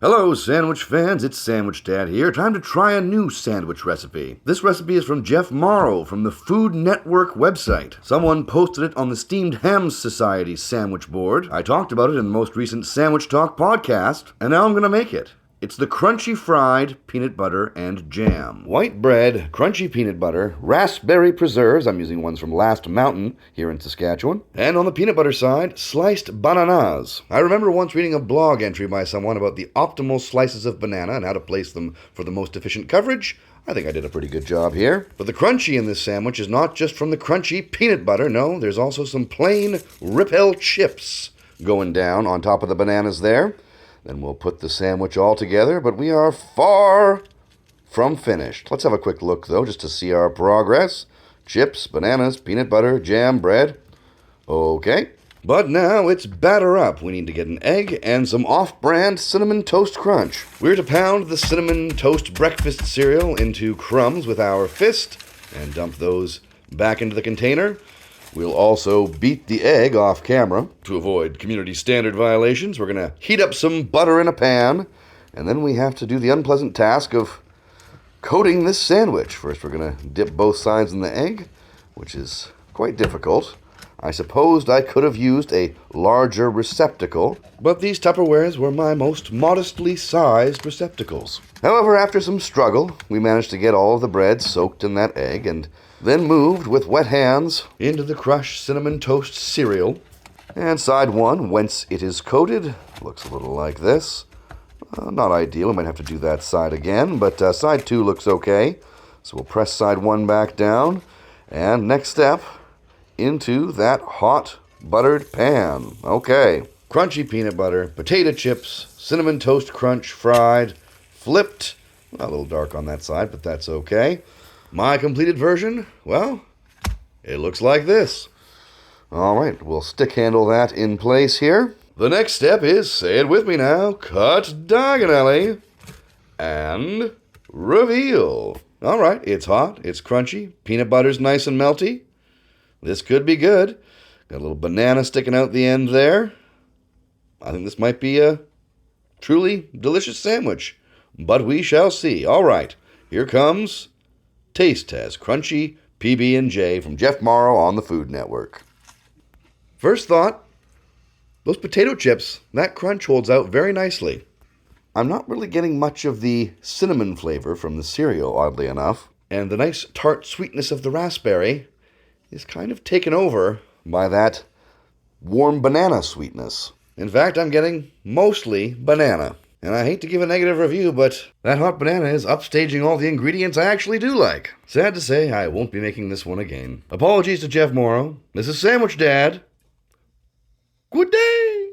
Hello, sandwich fans. It's Sandwich Dad here. Time to try a new sandwich recipe. This recipe is from Jeff Morrow from the Food Network website. Someone posted it on the Steamed Hams Society sandwich board. I talked about it in the most recent Sandwich Talk podcast, and now I'm going to make it. It's the crunchy fried peanut butter and jam. White bread, crunchy peanut butter, raspberry preserves, I'm using ones from Last Mountain here in Saskatchewan, and on the peanut butter side, sliced bananas. I remember once reading a blog entry by someone about the optimal slices of banana and how to place them for the most efficient coverage. I think I did a pretty good job here. But the crunchy in this sandwich is not just from the crunchy peanut butter, no, there's also some plain Ripple chips going down on top of the bananas there. Then we'll put the sandwich all together, but we are far from finished. Let's have a quick look, though, just to see our progress. Chips, bananas, peanut butter, jam, bread. Okay. But now it's batter up. We need to get an egg and some off-brand Cinnamon Toast Crunch. We're to pound the Cinnamon Toast breakfast cereal into crumbs with our fist and dump those back into the container. We'll also beat the egg off camera. To avoid community standard violations, we're going to heat up some butter in a pan, and then we have to do the unpleasant task of coating this sandwich. First, we're going to dip both sides in the egg, which is quite difficult. I supposed I could have used a larger receptacle, but these Tupperwares were my most modestly sized receptacles. However, after some struggle, we managed to get all of the bread soaked in that egg, and then moved with wet hands into the crushed cinnamon toast cereal. And side one, whence it is coated, looks a little like this. Not ideal, we might have to do that side again, but side two looks okay. So we'll press side one back down, and next step, into that hot buttered pan. Okay. Crunchy peanut butter, potato chips, cinnamon toast crunch fried, flipped. A little dark on that side, but that's okay. My completed version, well, it looks like this. All right, we'll stick handle that in place here. The next step is, say it with me now, cut diagonally and reveal. All right, it's hot, it's crunchy, peanut butter's nice and melty. This could be good. Got a little banana sticking out the end there. I think this might be a truly delicious sandwich, but we shall see. All right, here comes Taste Test Crunchy PB&J from Jeff Morrow on the Food Network. First thought, those potato chips, that crunch holds out very nicely. I'm not really getting much of the cinnamon flavor from the cereal, oddly enough, and the nice tart sweetness of the raspberry is kind of taken over by that warm banana sweetness. In fact, I'm getting mostly banana. And I hate to give a negative review, but that hot banana is upstaging all the ingredients I actually do like. Sad to say, I won't be making this one again. Apologies to Jeff Morrow. This is Sandwich Dad. Good day!